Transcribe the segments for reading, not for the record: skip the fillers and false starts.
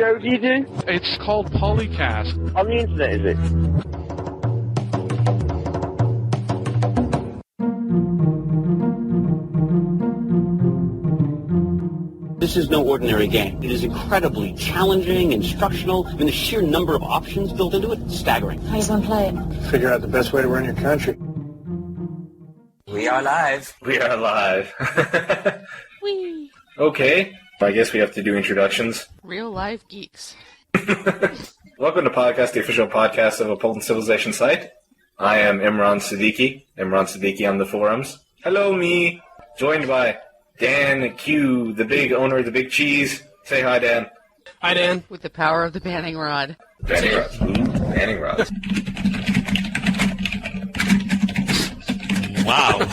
show do you do? It's called PolyCast. On the internet, is it? This is no ordinary game. It is incredibly challenging, instructional. I mean, the sheer number of options built into it, staggering. How does one play it? Figure out the best way to run your country. We are live. We are live. Whee! Okay, I guess we have to do introductions. Real life geeks. Welcome to PolyCast, the official podcast of Apolyton Civilization Site. I am Imran Siddiqui. Imran Siddiqui on the forums. Hello, me. Joined by DanQ, the big owner of the big cheese. Say hi, Dan. Hi, Dan. With the power of the banning rod. Banning rod. Ooh, banning rod. Wow.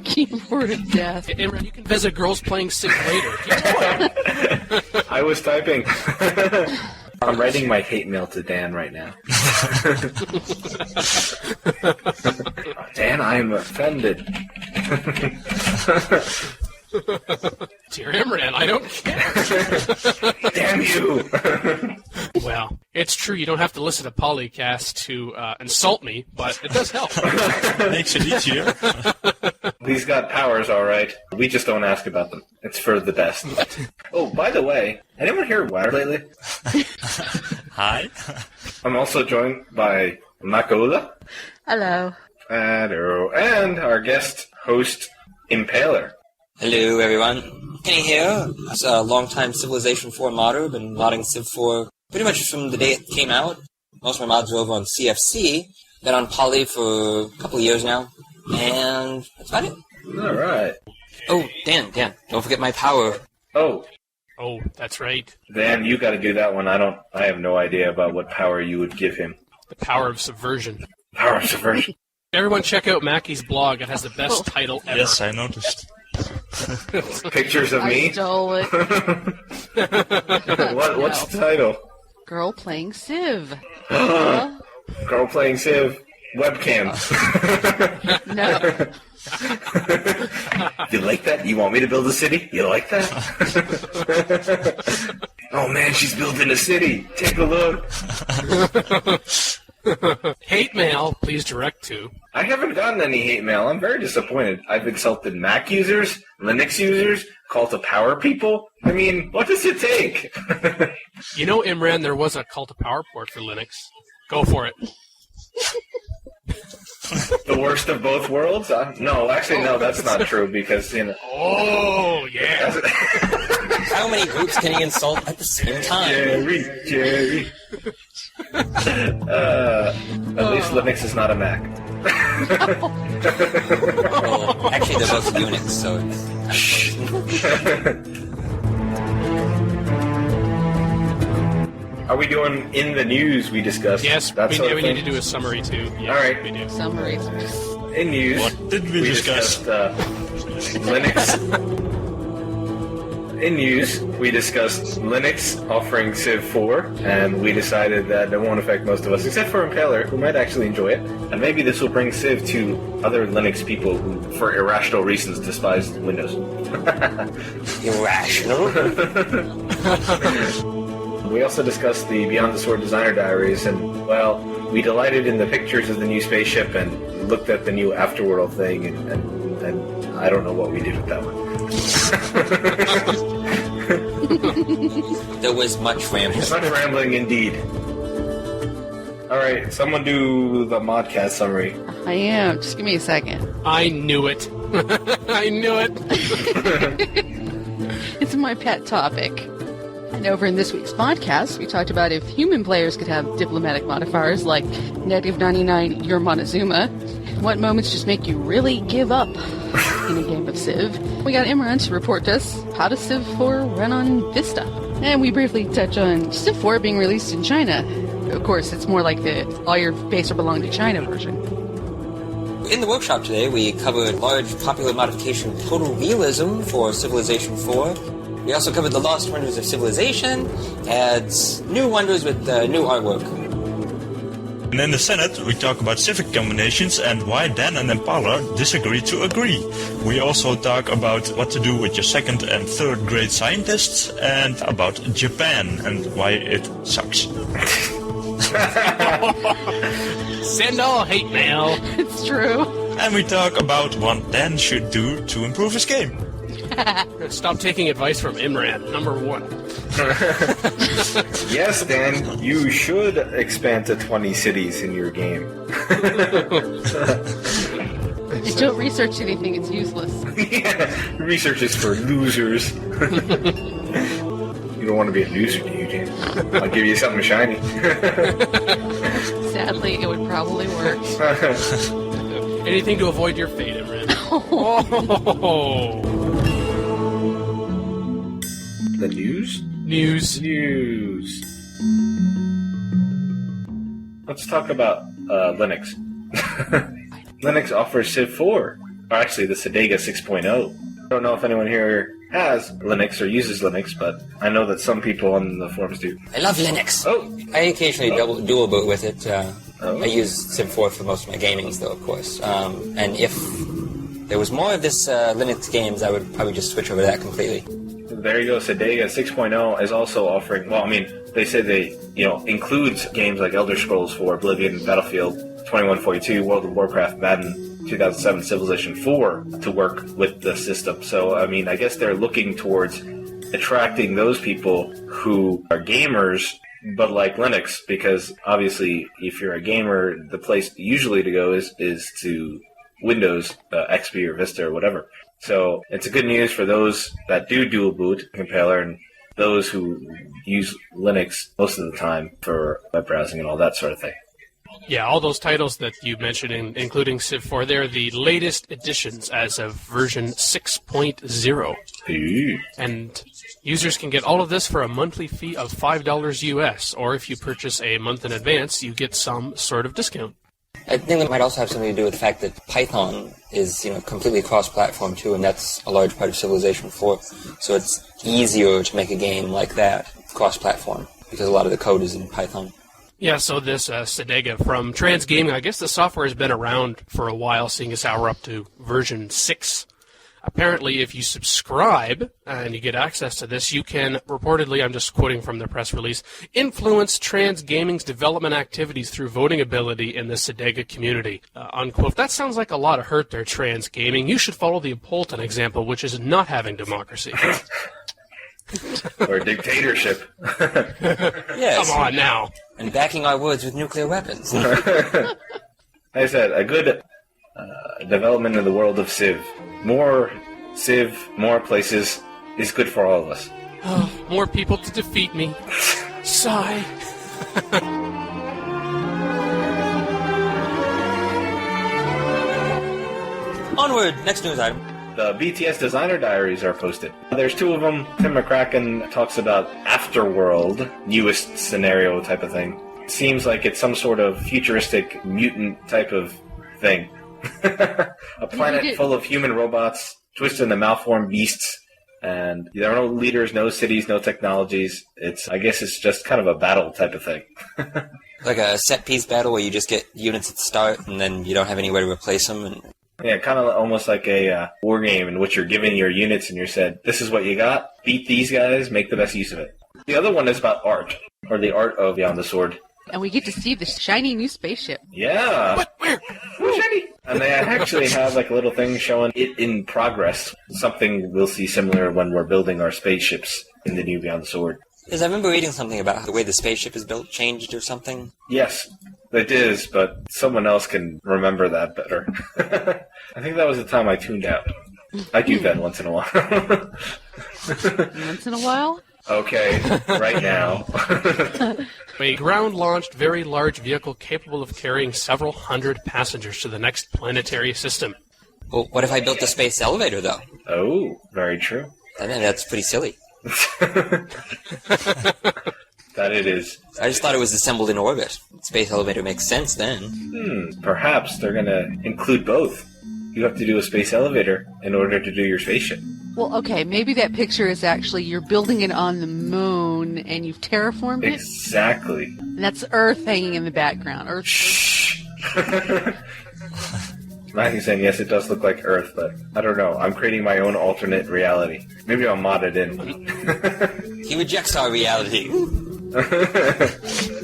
Keyboard of death. Imran, you can visit girls playing Civ later. I was typing. I'm writing my hate mail to Dan right now. Dan, I am offended. Dear Imran, I don't care. Damn you! Well, it's true you don't have to listen to PolyCast to insult me, but it does help. Makes it easier. He's got powers, all right. We just don't ask about them. It's for the best. Oh, by the way, anyone hear Wouter lately? Hi. I'm also joined by Makahlua. Hello. Hello. And our guest host, Impaler. Hello, everyone. Kenny here. As a long-time Civilization 4 modder, been modding Civ 4 pretty much from the day it came out. Most of my mods are over on CFC. Been on Poly for a couple of years now. And that's about it. All right. Oh, Dan, don't forget my power. Oh, that's right. Dan, you got to do that one. I have no idea about what power you would give him. The power of subversion. Power of subversion. Everyone check out Mackey's blog. It has the best title ever. Yes, I noticed. Pictures of me? I stole it. What's the title? Girl playing Civ. Girl playing Civ. Webcam. No. You like that? You want me to build a city? You like that? Oh man, she's building a city. Take a look. Hate mail, please direct to. I haven't gotten any hate mail. I'm very disappointed. I've insulted Mac users, Linux users, call to power people. I mean, what does it take? You know, Imran, there was a Call to Power port for Linux. Go for it. The worst of both worlds? No, actually, no, that's not true because, you know. Oh, yeah. How many groups can you insult at the same time? Jerry. At least Linux is not a Mac. Well, actually, they're both Unix, so... Are we doing in the news we discussed? Yes, we need to do a summary, too. Yes, all right. We do. Summary. In news, What did we discuss? Linux. In news, we discussed Linux offering Civ 4, and we decided that it won't affect most of us, except for Impaler, who might actually enjoy it. And maybe this will bring Civ to other Linux people who, for irrational reasons, despise Windows. Irrational? We also discussed the Beyond the Sword designer diaries, and, well, we delighted in the pictures of the new spaceship and looked at the new Afterworld thing, and I don't know what we did with that one. There was much rambling. Much rambling indeed. Alright, someone do the Modcast summary. I am. Just give me a second. I knew it. I knew it. It's my pet topic. And over in this week's podcast, we talked about if human players could have diplomatic modifiers like -99 your Montezuma, what moments just make you really give up in a game of Civ. We got Imran to report to us how does Civ 4 run on Vista. And we briefly touch on Civ 4 being released in China. Of course, it's more like the all your base are belong to China version. In the workshop today, we covered large popular modification Total Realism for Civilization 4. We also covered the Lost Wonders of Civilization, adds new wonders with new artwork. And in the Senate, we talk about civic combinations and why Dan and Impaler disagree to agree. We also talk about what to do with your second and third grade scientists and about Japan and why it sucks. Send all hate mail. It's true. And we talk about what Dan should do to improve his game. Stop taking advice from Imran, number 1. Yes, Dan, you should expand to 20 cities in your game. Just don't research anything, it's useless. Yeah, research is for losers. You don't want to be a loser, do you, Dan? I'll give you something shiny. Sadly, it would probably work. Anything to avoid your fate, Imran. Oh. The news? News. Let's talk about Linux. Linux offers CivIV 4, or actually the Siddiqui 6.0. I don't know if anyone here has Linux or uses Linux, but I know that some people on the forums do. I love Linux. Oh, I occasionally dual boot with it. I use CivIV 4 for most of my gamings, though, of course. And if there was more of this Linux games, I would probably just switch over to that completely. there you go. Siddiqui 6.0 is also offering. Well, I mean, they say they includes games like Elder Scrolls 4, Oblivion, Battlefield 2142, World of Warcraft, Madden 2007, Civilization 4 to work with the system. So, I mean, I guess they're looking towards attracting those people who are gamers but like Linux, because obviously if you're a gamer, the place usually to go is to Windows, XP or Vista or whatever. So it's a good news for those that do dual boot Impaler and those who use Linux most of the time for web browsing and all that sort of thing. Yeah, all those titles that you mentioned, including Civ 4, they're the latest editions as of version 6.0. Ooh. And users can get all of this for a monthly fee of $5 US, or if you purchase a month in advance, you get some sort of discount. I think it might also have something to do with the fact that Python is, completely cross-platform too, and that's a large part of Civilization 4. So it's easier to make a game like that cross-platform because a lot of the code is in Python. Yeah, so this Siddiqui from Trans Gaming, I guess the software has been around for a while, seeing as how we're up to version 6. Apparently, if you subscribe and you get access to this, you can, reportedly, I'm just quoting from the press release, influence Trans Gaming's development activities through voting ability in the Siddiqui community, unquote. That sounds like a lot of hurt there, Trans Gaming. You should follow the Apolyton example, which is not having democracy. Or dictatorship. Yes. Come on now. And backing our words with nuclear weapons. Like I said, a good development in the world of Civ. More Civ, more places is good for all of us. Oh, more people to defeat me. Sigh. Onward, next news item. The BTS designer diaries are posted. There's 2 of them. Tim McCracken talks about Afterworld, newest scenario type of thing. Seems like it's some sort of futuristic mutant type of thing. A planet full of human robots, twisted and malformed beasts, and there are no leaders, no cities, no technologies. I guess it's just kind of a battle type of thing. Like a set-piece battle where you just get units at the start and then you don't have anywhere to replace them. And Yeah, kind of almost like a war game in which you're given your units and you're said, this is what you got, beat these guys, make the best use of it. The other one is about art, or the art of Beyond the Sword. And we get to see the shiny new spaceship. Yeah. But where? Oh, shiny. And they actually have like a little thing showing it in progress. Something we'll see similar when we're building our spaceships in the new Beyond the Sword. because I remember reading something about how the way the spaceship is built changed or something. Yes, it is, but someone else can remember that better. I think that was the time I tuned out. I do that once in a while. Once in a while? Okay, right now. A ground-launched, very large vehicle capable of carrying several hundred passengers to the next planetary system. Well, what if I built the space elevator, though? Oh, very true. I mean, that's pretty silly. That it is. I just thought it was assembled in orbit. Space elevator makes sense then. Perhaps they're going to include both. You have to do a space elevator in order to do your spaceship. Well, okay, maybe that picture is actually you're building it on the moon and you've terraformed it. Exactly. And that's Earth hanging in the background. Earth. Shh. Matthew's saying, yes, it does look like Earth, but I don't know. I'm creating my own alternate reality. Maybe I'll mod it in. He rejects our reality.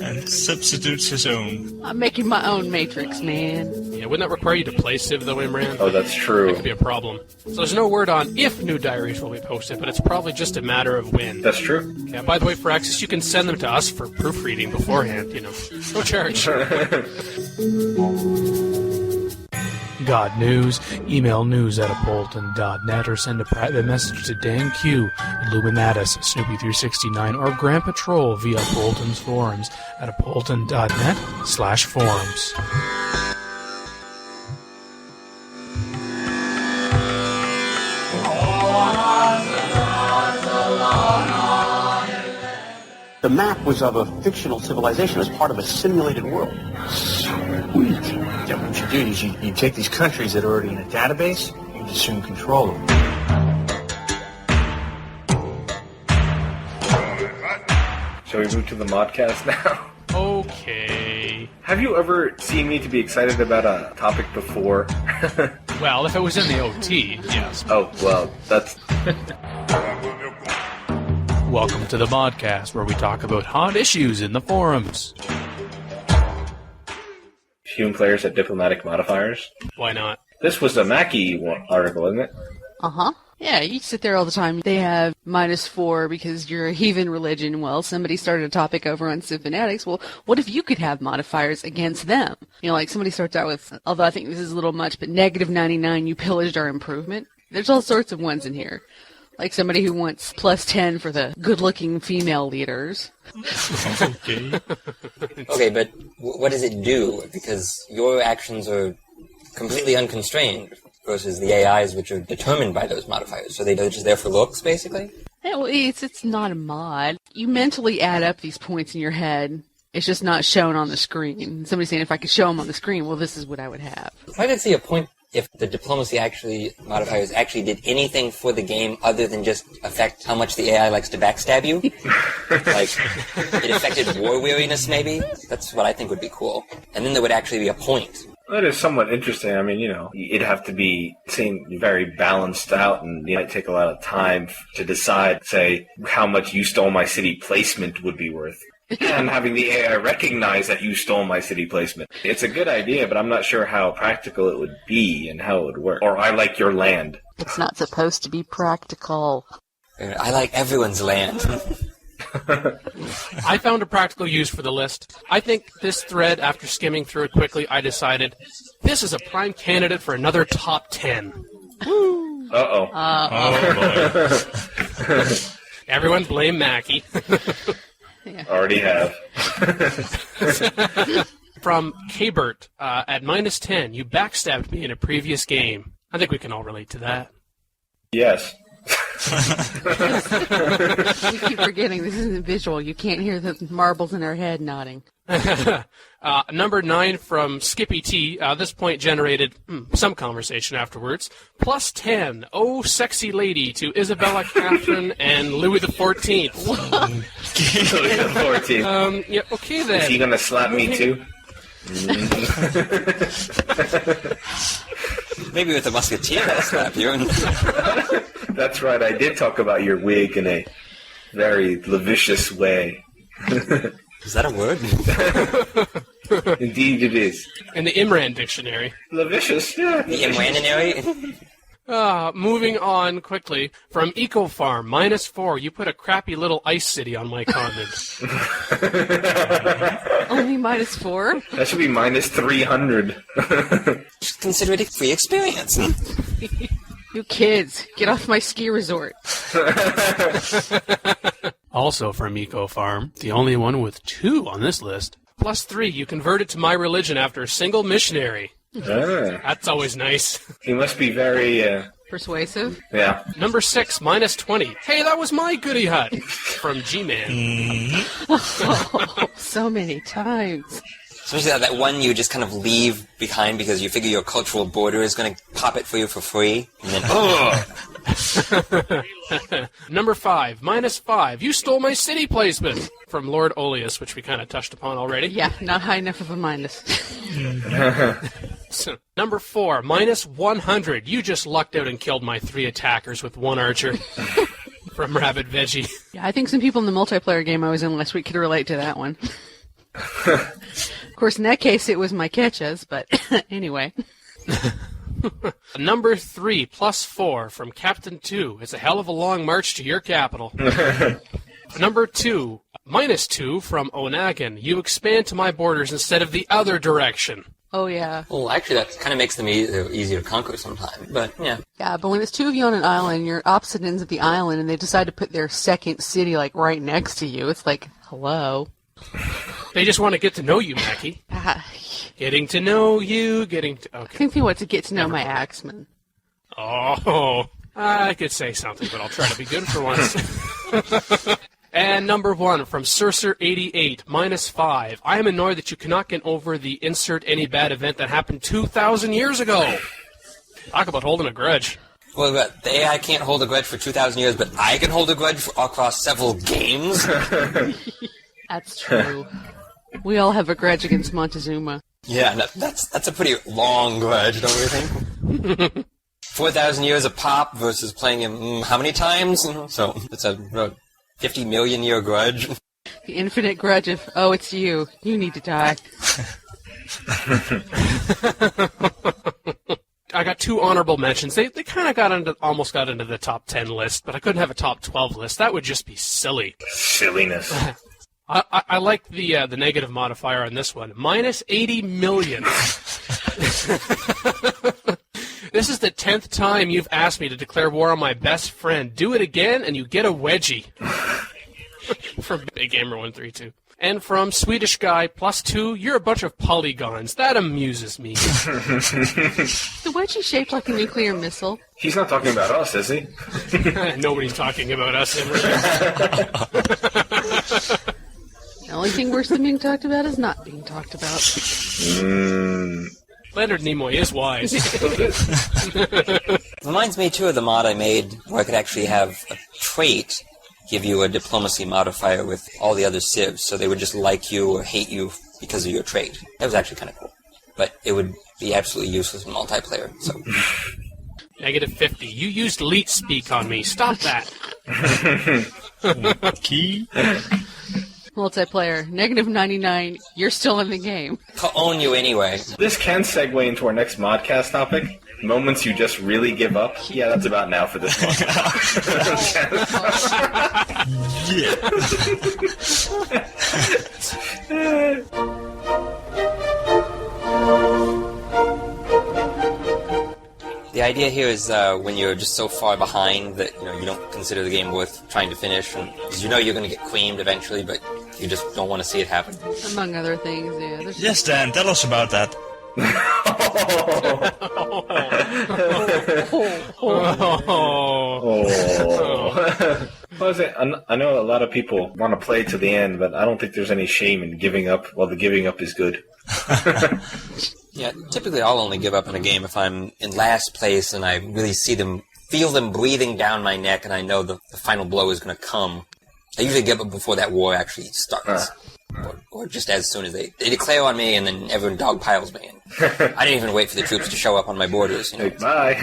And substitutes his own. I'm making my own matrix, man. Yeah, wouldn't that require you to play Civ, though, Imran? Oh, that's true. That could be a problem. So there's no word on if new diaries will be posted, but it's probably just a matter of when. That's true. Yeah, by the way, for access, you can send them to us for proofreading beforehand, you know. No charge. Got news? Email news@apolyton.net or send a private message to DanQ, Illuminatus, Snoopy369, or Grand Patrol via Apolyton's forums at apolyton.net/forums. The map was of a fictional civilization as part of a simulated world. Sweet. Yeah, what you do is you take these countries that are already in a database, you assume control of them. Shall we move to the Modcast now? Okay. Have you ever seen me to be excited about a topic before? Well, if it was in the OT, yes. Oh, well, that's... Welcome to the Modcast, where we talk about hot issues in the forums. Human players at diplomatic modifiers. Why not? This was a Mackie article, isn't it? Uh-huh. Yeah, you sit there all the time. They have -4 because you're a heathen religion. Well, somebody started a topic over on Civ Fanatics. Well, what if you could have modifiers against them? You know, like somebody starts out with, although I think this is a little much, but -99, you pillaged our improvement. There's all sorts of ones in here. Like somebody who wants +10 for the good-looking female leaders. Okay. Okay, but what does it do? Because your actions are completely unconstrained versus the AIs, which are determined by those modifiers. So they're just there for looks, basically? Yeah, well, it's not a mod. You mentally add up these points in your head. It's just not shown on the screen. Somebody's saying, if I could show them on the screen, well, this is what I would have. I didn't see a point if the diplomacy modifiers actually did anything for the game other than just affect how much the AI likes to backstab you. Like, it affected war weariness, maybe? That's what I think would be cool. And then there would actually be a point. That is somewhat interesting. I mean, you know, it'd have to be very balanced out, and it might take a lot of time to decide, say, how much you stole my city placement would be worth. And having the AI recognize that you stole my city placement. It's a good idea, but I'm not sure how practical it would be and how it would work. Or I like your land. It's not supposed to be practical. I like everyone's land. I found a practical use for the list. I think this thread, after skimming through it quickly, I decided this is a prime candidate for another top 10. Woo! Uh-oh. Oh boy. Everyone blame Mackie. Yeah. Already have. From Kabert, at -10, you backstabbed me in a previous game. I think we can all relate to that. Yes. We keep forgetting this isn't visual. You can't hear the marbles in our head nodding. Number 9 from Skippy T. This point generated some conversation afterwards. +10. Oh, sexy lady to Isabella Catherine and Louis XIV. Louis XIV. Yeah, okay then. Is he gonna slap me too? Maybe with a musketeer I'll slap you. That's right, I did talk about your wig in a very lascivious way. Is that a word? Indeed it is. In the Imran dictionary. Lascivious, yeah. The Imranionary? Moving on quickly. From Ecofarm, -4. You put a crappy little ice city on my continent. Only -4? That should be -300. Consider it a free experience. You kids, get off my ski resort. Also from Ecofarm, the only one with 2 on this list. +3, you converted to my religion after a single missionary. Ah, That's always nice. he must be very, Persuasive? yeah. Number 6, -20. Hey, that was my goody hut. From G-Man. Oh, so many times. Especially that one you just kind of leave behind because you figure your cultural border is going to pop it for you for free. And then, Number 5, -5. You stole my city placement from Lord Oleus, which we kind of touched upon already. Yeah, not high enough of a minus. So, number 4, -100. You just lucked out and killed my 3 attackers with 1 archer. From Rabbit Veggie. Yeah, I think some people in the multiplayer game I was in last week could relate to that one. Of course, in that case, it was my catches, but anyway. Number 3, +4 from Captain 2. It's a hell of a long march to your capital. Number 2, -2 from Onagin. You expand to my borders instead of the other direction. Oh, yeah. well, actually, that kind of makes them easier to conquer sometimes. But, yeah. Yeah, but when it's 2 of you on an island, you're opposite ends of the island, and they decide to put their second city, like, right next to you, it's like, hello. They just want to get to know you, Mackie. Getting to know you, I think they want to get to know my axeman. Oh, I could say something, but I'll try to be good for once. And number 1 from Surcer88, -5. I am annoyed that you cannot get over the insert any bad event that happened 2,000 years ago. Talk about holding a grudge. Well, but the AI can't hold a grudge for 2,000 years, but I can hold a grudge across several games. That's true. We all have a grudge against Montezuma. Yeah, that's a pretty long grudge, don't you think? 4,000 years of pop versus playing him how many times? So it's a 50 million year grudge. The infinite grudge of, oh, it's you. You need to die. I got 2 honorable mentions. They kind of almost got into the top 10 list, but I couldn't have a top 12 list. That would just be silly. Silliness. I like the negative modifier on this one. -80 million. This is the 10th time you've asked me to declare war on my best friend. Do it again, and you get a wedgie. From Big Gamer 132. And from Swedish Guy +2, you're a bunch of polygons. That amuses me. The wedgie shaped like a nuclear missile. He's not talking about us, is he? Nobody's talking about us, Imran. The only thing worse than being talked about is not being talked about. Leonard Nimoy is wise. Reminds me, too, of the mod I made where I could actually have a trait give you a diplomacy modifier with all the other civs, so they would just like you or hate you because of your trait. That was actually kind of cool. But it would be absolutely useless in multiplayer, so... -50. You used leet speak on me. Stop that. Key. Multiplayer, -99, you're still in the game. I'll own you anyway. This can segue into our next Modcast topic. Moments you just really give up. Yeah, that's about now for this one. The idea here is when you're just so far behind that you don't consider the game worth trying to finish, and you know you're going to get creamed eventually, but you just don't want to see it happen. Among other things, yeah. Yes, Dan, tell us about that. What is it? I know a lot of people want to play to the end, but I don't think there's any shame in giving up while the giving up is good. Yeah, typically I'll only give up in a game if I'm in last place and I really feel them breathing down my neck and I know the final blow is going to come. I usually give up before that war actually starts. Or just as soon as they declare on me and then everyone dogpiles me. And I didn't even wait for the troops to show up on my borders. Bye.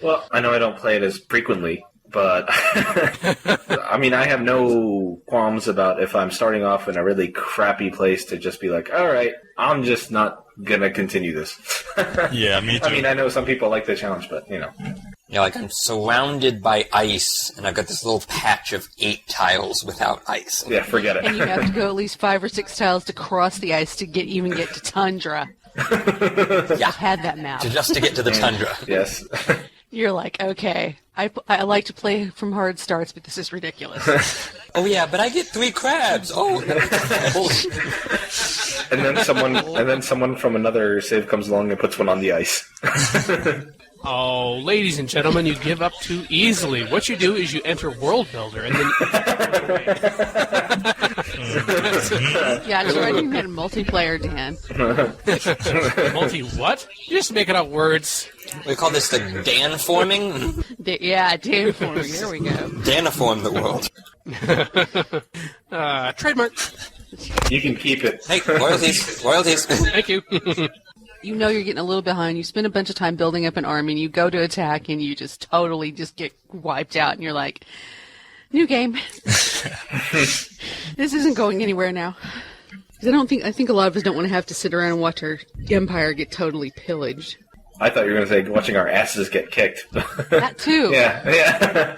Well, I know I don't play it as frequently, but I mean, I have no qualms about if I'm starting off in a really crappy place to just be like, all right, I'm just not going to continue this. Yeah, me too. I mean, I know some people like the challenge, but, Yeah, like I'm surrounded by ice, and I've got this little patch of 8 tiles without ice. Yeah, forget it. And you have to go at least 5 or 6 tiles to cross the ice to even get to tundra. Yeah. I've had that map. Just to get to the tundra. Yes. You're like, okay, I like to play from hard starts, but this is ridiculous. Oh yeah, but I get 3 crabs. Oh. And then someone from another civ comes along and puts one on the ice. Oh, ladies and gentlemen, you give up too easily. What you do is you enter World Builder, and then... Yeah, I'm sure I didn't have multiplayer, Dan. Multi-what? You're just making up words. We call this the Dan-forming. Yeah, Dan forming. There we go. Daniform the world. Trademark. You can keep it. Hey, royalties. Royalties. Thank you. You know you're getting a little behind. You spend a bunch of time building up an army, and you go to attack, and you just totally just get wiped out, and you're like, new game. This isn't going anywhere now. 'Cause I think a lot of us don't want to have to sit around and watch our empire get totally pillaged. I thought you were going to say watching our asses get kicked. That too. Yeah.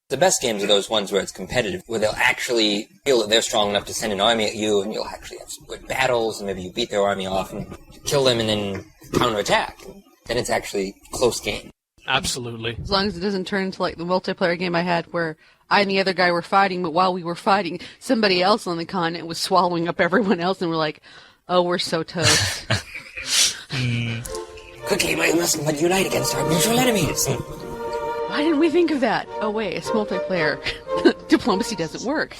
The best games are those ones where it's competitive, where they'll actually feel that they're strong enough to send an army at you, and you'll actually have some good battles, and maybe you beat their army off and kill them and then counterattack. Then it's actually a close game. Absolutely. As long as it doesn't turn into like the multiplayer game I had where I and the other guy were fighting, but while we were fighting, somebody else on the continent was swallowing up everyone else, and we're like, oh, we're so toast. Quickly, we must unite against our mutual enemies. Why didn't we think of that? Oh, wait, it's multiplayer. Diplomacy doesn't work.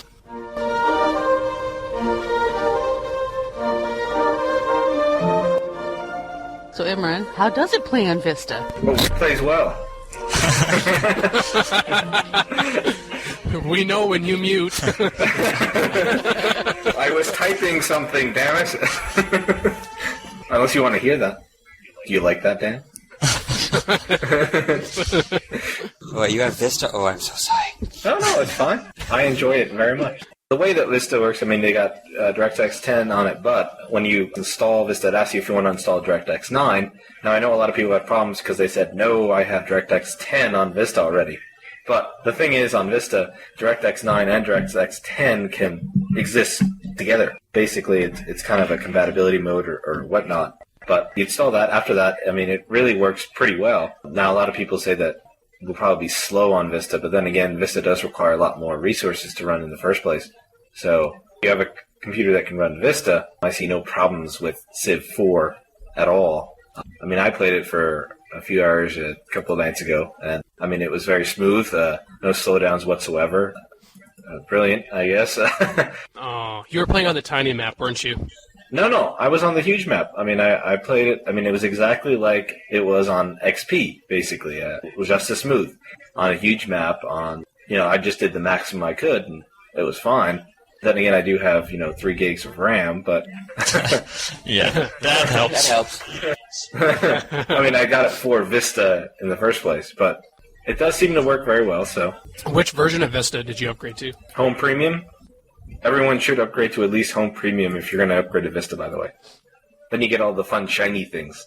So, Imran, how does it play on Vista? Well, it plays well. We know when you mute. I was typing something, damn it. Unless you want to hear that. Do you like that, Dan? Oh, you have Vista? Oh, I'm so sorry. No, it's fine. I enjoy it very much. The way that Vista works, I mean, they got DirectX 10 on it, but when you install Vista, it asks you if you want to install DirectX 9. Now, I know a lot of people have problems because they said, no, I have DirectX 10 on Vista already. But the thing is, on Vista, DirectX 9 and DirectX 10 can exist together. Basically, it's kind of a compatibility mode or whatnot. But you install that. After that, I mean, it really works pretty well. Now, a lot of people say that it will probably be slow on Vista, but then again, Vista does require a lot more resources to run in the first place. So if you have a computer that can run Vista, I see no problems with CivIV at all. I mean, I played it for a few hours a couple of nights ago, and I mean, it was very smooth, no slowdowns whatsoever. Brilliant, I guess. Oh, you were playing on the tiny map, weren't you? No, I was on the huge map. I mean, I played it, I mean, it was exactly like it was on XP, basically. It was just as smooth. On a huge map, I just did the maximum I could, and it was fine. Then again, I do have, 3 gigs of RAM, but... Yeah, that helps. That helps. I mean, I got it for Vista in the first place, but it does seem to work very well, so... Which version of Vista did you upgrade to? Home Premium? Everyone should upgrade to at least Home Premium if you're going to upgrade to Vista, by the way. Then you get all the fun shiny things.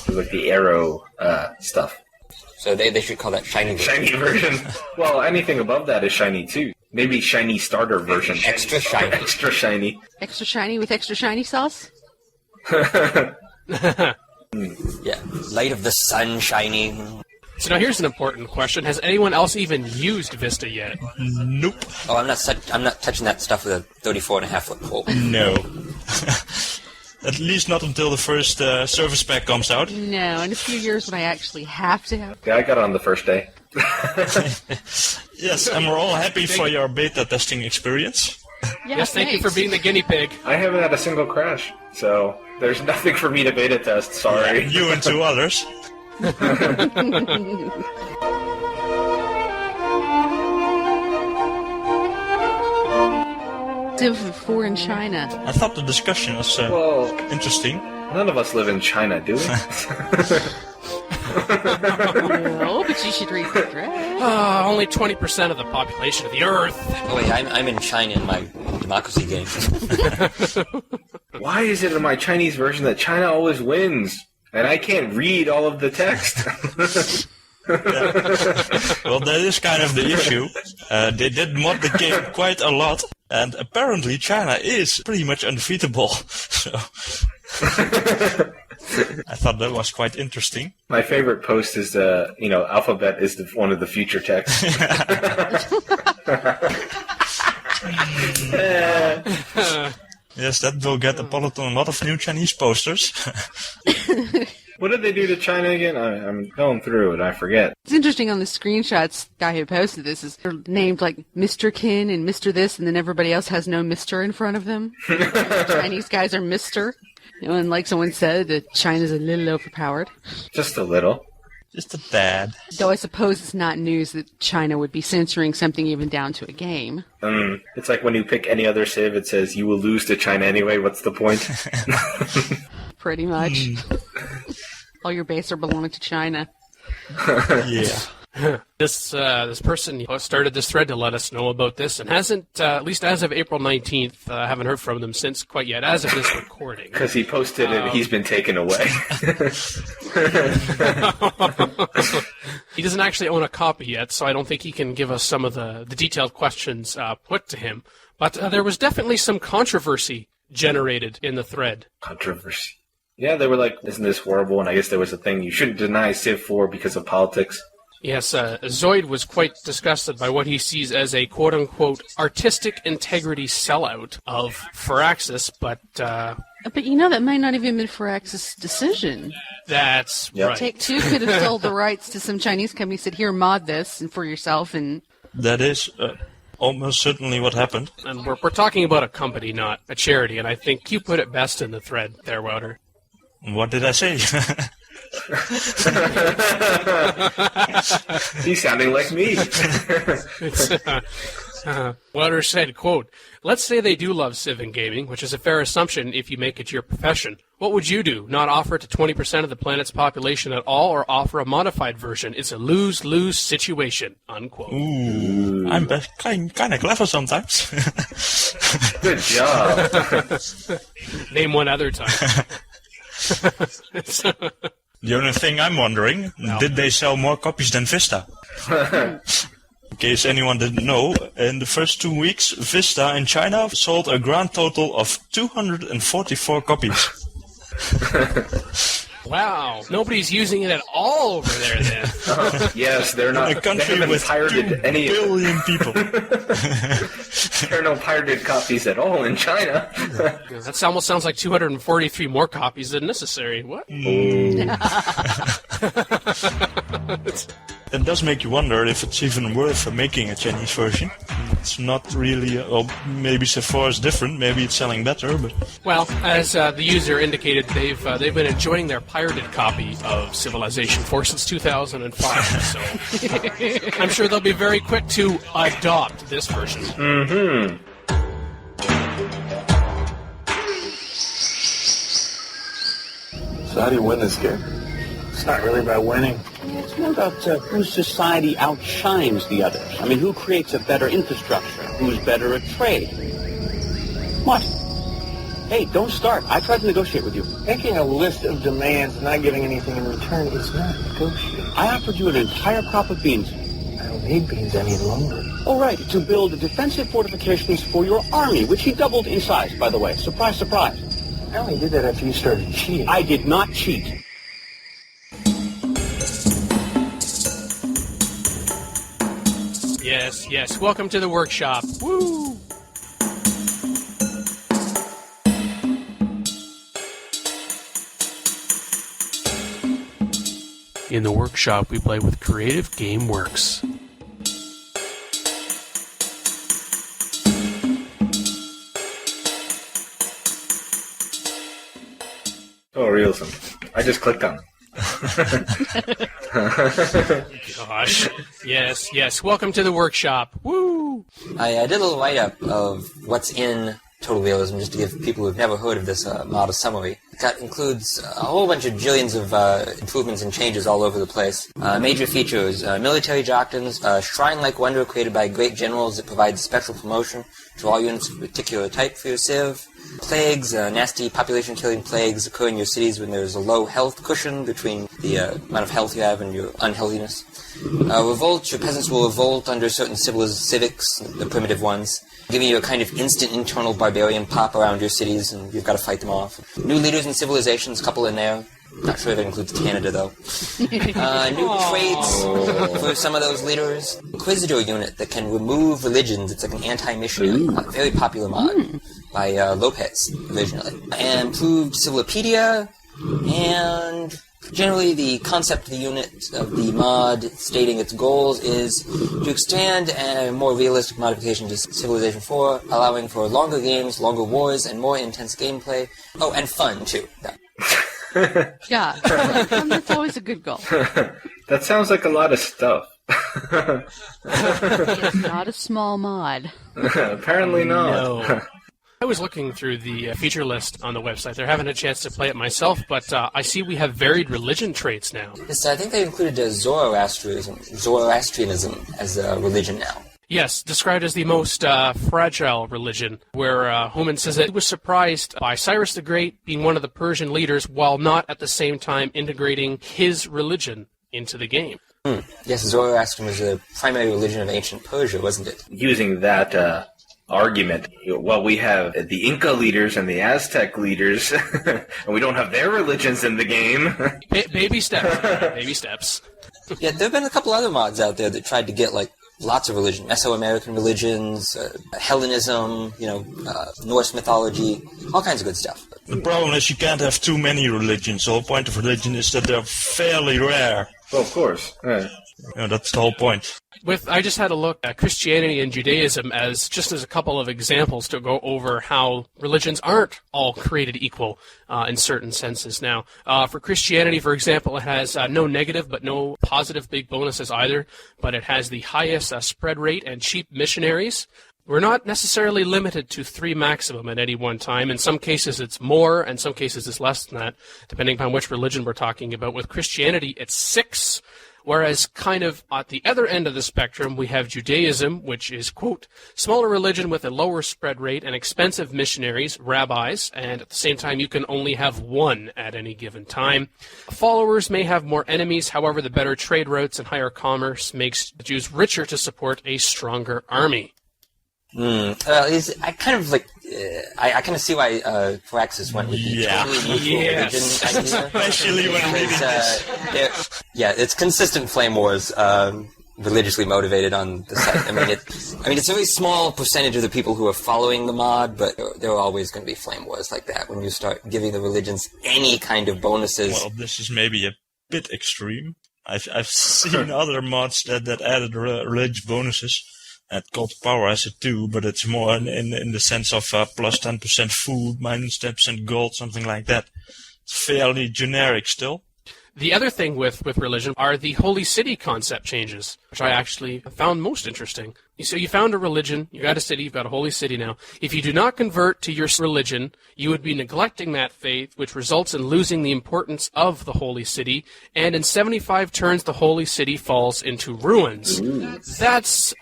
Like the arrow stuff. So they should call that shiny version. Shiny version. Well, anything above that is shiny, too. Maybe shiny starter version. Extra shiny. Extra shiny. Extra shiny with extra shiny sauce? Yeah, light of the sun shiny. So now here's an important question. Has anyone else even used Vista yet? Nope. Oh, I'm not touching that stuff with a 34.5-foot pole. No. At least not until the first service pack comes out. No, in a few years when I actually have to have... Yeah, I got it on the first day. Yes, and we're all happy for your beta testing experience. Yeah, Yes, thank you for being the guinea pig. I haven't had a single crash, so there's nothing for me to beta test, sorry. You and 2 others. CivIV in China. I thought the discussion was interesting. None of us live in China, do we? No, but you should read the thread. Only 20% of the population of the Earth. Oh wait, I'm in China in my democracy game. Why is it in my Chinese version that China always wins? And I can't read all of the text. Well, that is kind of the issue. They did mod the game quite a lot, and apparently China is pretty much undefeatable. So I thought that was quite interesting. My favorite post is, alphabet is one of the future texts. Yes, that will get Apolyton a lot of new Chinese posters. What did they do to China again? I'm going through it. I forget. It's interesting on the screenshots, the guy who posted this is named like Mr. Kin and Mr. this, and then everybody else has no Mr. in front of them. Chinese guys are Mr. And like someone said, that China's a little overpowered. Just a little. Just a tad. Though I suppose it's not news that China would be censoring something even down to a game. It's like when you pick any other civ, it says you will lose to China anyway. What's the point? Pretty much. All your base are belonging to China. Yeah. This person started this thread to let us know about this and hasn't, at least as of April 19th, haven't heard from them since quite yet, as of this recording. Because he posted it, he's been taken away. He doesn't actually own a copy yet, so I don't think he can give us some of the detailed questions put to him. But there was definitely some controversy generated in the thread. Controversy. Yeah, they were like, isn't this horrible? And I guess there was a thing, you shouldn't deny Civ 4 because of politics. Yes, Zoid was quite disgusted by what he sees as a quote-unquote artistic integrity sellout of Firaxis, but you know that might not even been Firaxis' decision. That's right. Take-Two could have sold the rights to some Chinese company, said, here, mod this and for yourself, and... That is almost certainly what happened. And we're talking about a company, not a charity, and I think you put it best in the thread there, Wouter. What did I say? He's sounding like me. Wouter said, quote, let's say they do love Civ and gaming, which is a fair assumption if you make it your profession. What would you do? Not offer it to 20% of the planet's population at all, or offer a modified version? It's a lose-lose situation, unquote. Ooh, I'm kind of clever sometimes. Good job. Name one other time. The only thing I'm wondering, did they sell more copies than Vista? In case anyone didn't know, in the first 2 weeks, Vista in China sold a grand total of 244 copies. Wow. Nobody's using it at all over there, then. Yes, they're not. A country with 2 billion people. There are no pirated copies at all in China. That almost sounds like 243 more copies than necessary. What? It does make you wonder if it's even worth making a Chinese version. It's not really, maybe Civ 4 is different, maybe it's selling better, but... Well, as the user indicated, they've been enjoying their pirated copy of Civilization 4 since 2005, so I'm sure they'll be very quick to adopt this version. Mm-hmm. So how do you win this game? It's not really about winning. It's more about whose society outshines the others. I mean, who creates a better infrastructure? Who's better at trade? What? Hey, don't start. I tried to negotiate with you. Making a list of demands and not giving anything in return is not negotiating. I offered you an entire crop of beans. I don't need beans, I need lumber. Oh, right, to build defensive fortifications for your army, which he doubled in size, by the way. Surprise, surprise. I only did that after you started cheating. I did not cheat. Yes, yes. Welcome to the workshop. Woo! In the workshop, we play with Creative Game Works. Oh, realism. I just clicked on it. Gosh. Yes, yes. Welcome to the workshop. Woo! I did a little write-up of what's in Total Realism, just to give people who've never heard of this mod a summary. That includes a whole bunch of jillions of improvements and changes all over the place. Major features, military doctrines, shrine-like wonder created by great generals that provides special promotion to all units of a particular type for your civ. Plagues, nasty population-killing plagues occur in your cities when there's a low health cushion between the amount of health you have and your unhealthiness. Revolt, your peasants will revolt under certain civics, the primitive ones, giving you a kind of instant internal barbarian pop around your cities, and you've got to fight them off. New leaders and civilizations, couple in there. Not sure if that includes Canada, though. New traits for some of those leaders. Inquisitor unit that can remove religions. It's like an anti-mission, very popular mod by Lopez, originally. And improved Civilopedia, and Generally, the concept of the unit of the mod stating its goals is to extend a more realistic modification to Civilization 4, allowing for longer games, longer wars, and more intense gameplay. Oh, and fun, too. Yeah, that's always a good goal. That sounds like a lot of stuff. It's not a small mod. Apparently not. No. I was looking through the feature list on the website. They're having a chance to play it myself, but I see we have varied religion traits now. Yes, I think they included Zoroastrianism as a religion now. Yes, described as the most fragile religion, where Homan says that he was surprised by Cyrus the Great being one of the Persian leaders while not at the same time integrating his religion into the game. Yes, Zoroastrianism was the primary religion of ancient Persia, wasn't it? Using that argument, well, we have the Inca leaders and the Aztec leaders, and we don't have their religions in the game. Baby steps. Baby steps. Yeah, there have been a couple other mods out there that tried to get, like, lots of religion, Mesoamerican religions, Hellenism, Norse mythology, all kinds of good stuff. The problem is you can't have too many religions. The whole point of religion is that they're fairly rare. Well, of course. Yeah. That's the whole point. I just had a look at Christianity and Judaism as a couple of examples to go over how religions aren't all created equal in certain senses. Now, for Christianity, for example, it has no negative but no positive big bonuses either, but it has the highest spread rate and cheap missionaries. We're not necessarily limited to 3 maximum at any one time. In some cases it's more, and some cases it's less than that, depending upon which religion we're talking about. With Christianity, it's 6. Whereas kind of at the other end of the spectrum, we have Judaism, which is, quote, smaller religion with a lower spread rate and expensive missionaries, rabbis, and at the same time you can only have 1 at any given time. Followers may have more enemies, however the better trade routes and higher commerce makes the Jews richer to support a stronger army. I kind of see why Praxis went with the totally neutral religion idea. Especially when reading this. It's consistent flame wars, religiously motivated on the site. I mean, it's a very small percentage of the people who are following the mod, but there are always going to be flame wars like that when you start giving the religions any kind of bonuses. Well, this is maybe a bit extreme. I've seen other mods that added religious bonuses. And Cult to Power has it too, but it's more in the sense of plus 10% food, minus 10% gold, something like that. It's fairly generic still. The other thing with religion are the holy city concept changes, which I actually found most interesting. So you found a religion, you got a city, you've got a holy city now. If you do not convert to your religion, you would be neglecting that faith, which results in losing the importance of the holy city, and in 75 turns the holy city falls into ruins. Ooh. That's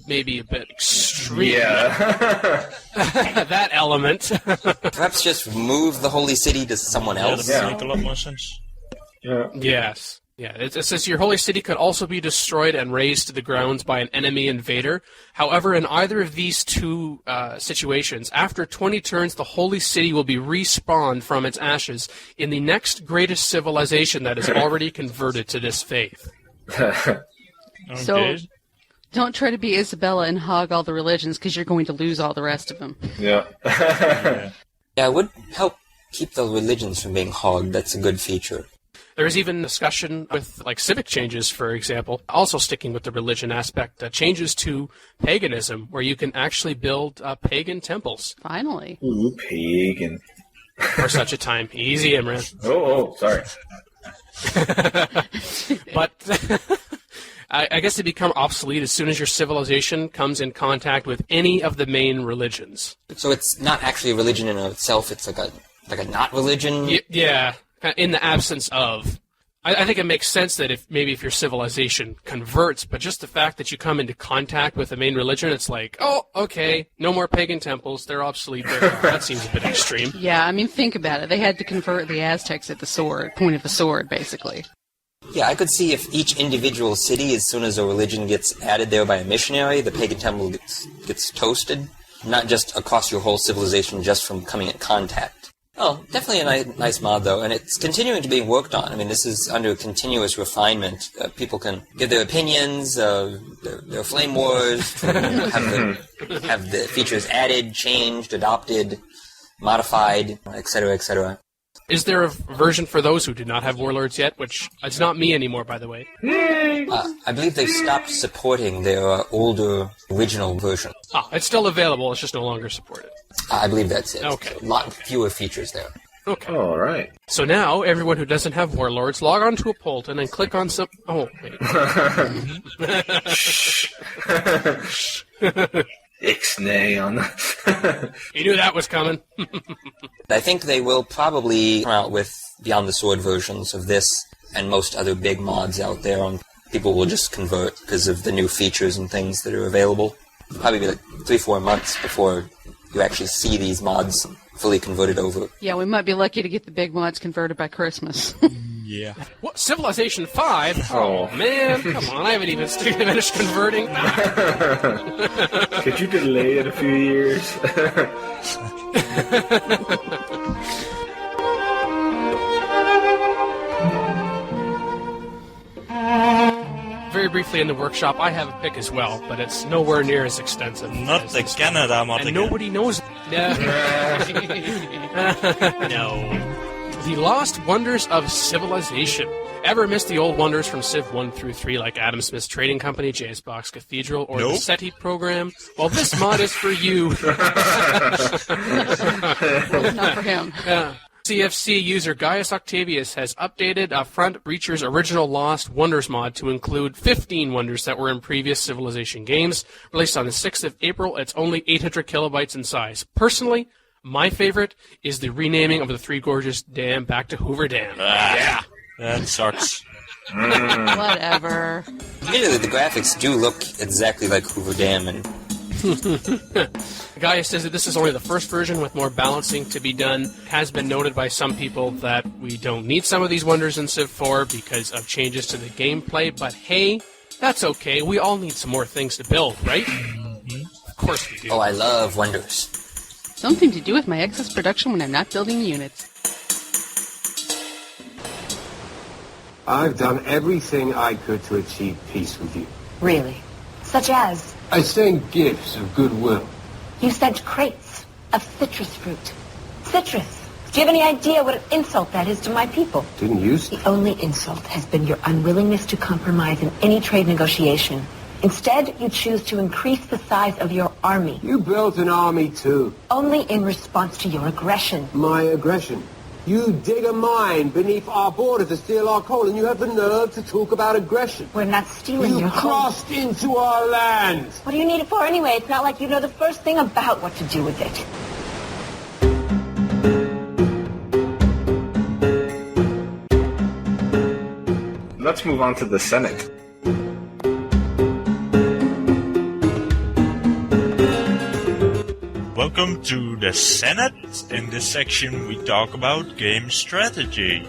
maybe a bit extreme. Yeah. That element. Perhaps just move the holy city to someone else. That would make a lot more sense. Yeah. Yes. Yeah, it says your holy city could also be destroyed and razed to the grounds by an enemy invader. However, in either of these two situations, after 20 turns, the holy city will be respawned from its ashes in the next greatest civilization that is already converted to this faith. Okay. So, don't try to be Isabella and hog all the religions, because you're going to lose all the rest of them. Yeah. Yeah, it would help keep the religions from being hogged. That's a good feature. There's even discussion with, like, civic changes, for example, also sticking with the religion aspect, changes to paganism, where you can actually build pagan temples. Finally. Ooh, pagan. For such a time. Easy, Imran. Oh, sorry. But I guess they become obsolete as soon as your civilization comes in contact with any of the main religions. So it's not actually a religion in itself, it's like a not religion? Yeah. In the absence of, I think it makes sense that if your civilization converts, but just the fact that you come into contact with the main religion, it's like, oh, okay, no more pagan temples, they're obsolete. That seems a bit extreme. Yeah, I mean, think about it. They had to convert the Aztecs at the point of the sword, basically. Yeah, I could see if each individual city, as soon as a religion gets added there by a missionary, the pagan temple gets toasted, not just across your whole civilization just from coming in contact. Oh, definitely a nice mod, though, and it's continuing to be worked on. I mean, this is under continuous refinement. People can give their opinions, their flame wars, have the features added, changed, adopted, modified, etc., etc. Is there a version for those who do not have Warlords yet? Which, it's not me anymore, by the way. I believe they've stopped supporting their older original version. It's still available, it's just no longer supported. I believe that's it. Okay. So a lot fewer features there. Okay. All right. So now, everyone who doesn't have Warlords, log on to Apolyton and click on some... Oh, wait. Ixnay on the... You knew that was coming. I think they will probably come out with Beyond the Sword versions of this and most other big mods out there. And people will just convert because of the new features and things that are available. It'll probably be like 3-4 months before you actually see these mods fully converted over. Yeah, we might be lucky to get the big mods converted by Christmas. Yeah. What, Civilization 5? Oh, man, come on, I haven't even finished converting. Could you delay it a few years? Very briefly in the workshop, I have a pick as well, but it's nowhere near as extensive. Not as the this Canada mod and again. nobody knows. No. No. The Lost Wonders of Civilization. Ever missed the old wonders from Civ 1 through 3 like Adam Smith's Trading Company, JS Box Cathedral, or the SETI program? Well, this mod is for you. Not for him. CFC user Gaius Octavius has updated Front Breacher's original Lost Wonders mod to include 15 wonders that were in previous Civilization games. Released on the 6th of April, it's only 800 kilobytes in size. Personally, my favorite is the renaming of the Three Gorges Dam back to Hoover Dam. Yeah. That sucks. Whatever. Admittedly, the graphics do look exactly like Hoover Dam, and Gaius says that this is only the first version with more balancing to be done. It has been noted by some people that we don't need some of these wonders in Civ 4 because of changes to the gameplay, but hey, that's okay. We all need some more things to build, right? Of course we do. oh, I love wonders. Something to do with my excess production when I'm not building units. I've done everything I could to achieve peace with you. Really? Such as? I sent gifts of goodwill. You sent crates of citrus fruit. Citrus! Do you have any idea what an insult that is to my people? Didn't use? The only insult has been your unwillingness to compromise in any trade negotiation. Instead, you choose to increase the size of your army. You built an army too. Only in response to your aggression. My aggression. You dig a mine beneath our border to steal our coal, and you have the nerve to talk about aggression. We're not stealing You your coal. crossed into our land. What do you need it for anyway? It's not like you know the first thing about what to do with it. Let's move on to the Senate. Welcome to the Senate. In this section we talk about game strategy.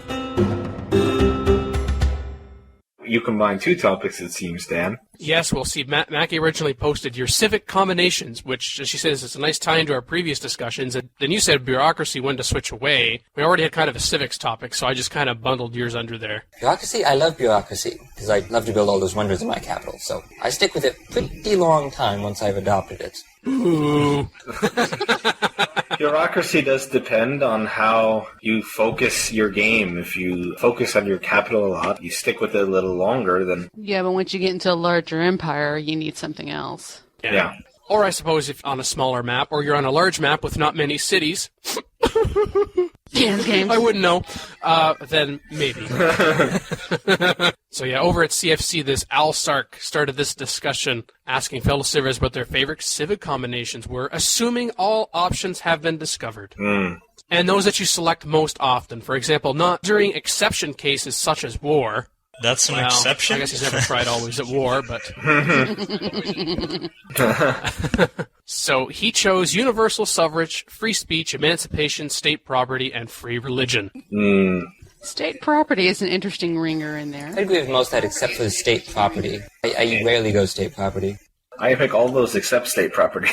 You combine two topics, it seems, Dan. Yes, we'll see. Mackie originally posted your civic combinations, which she says is a nice tie into our previous discussions. And then you said bureaucracy, when to switch away. We already had kind of a civics topic, so I just kind of bundled yours under there. Bureaucracy? I love bureaucracy, because I love to build all those wonders in my capital, so I stick with it pretty long time once I've adopted it. Ooh. Bureaucracy does depend on how you focus your game. If you focus on your capital a lot, you stick with it a little longer, then... Yeah, but once you get into a larger empire, you need something else. Yeah. Or I suppose if on a smaller map, or you're on a large map with not many cities... Dance games. I wouldn't know. Then maybe. So yeah, over at CFC, this Al Sark started this discussion asking fellow civers what their favorite civic combinations were, assuming all options have been discovered. And those that you select most often. For example, not during exception cases such as war. That's an exception? I guess he's never tried always at war, but... So he chose universal suffrage, free speech, emancipation, state property, and free religion. State property is an interesting ringer in there. I agree with most of that except for the state property. I rarely go state property. I pick all those except state property.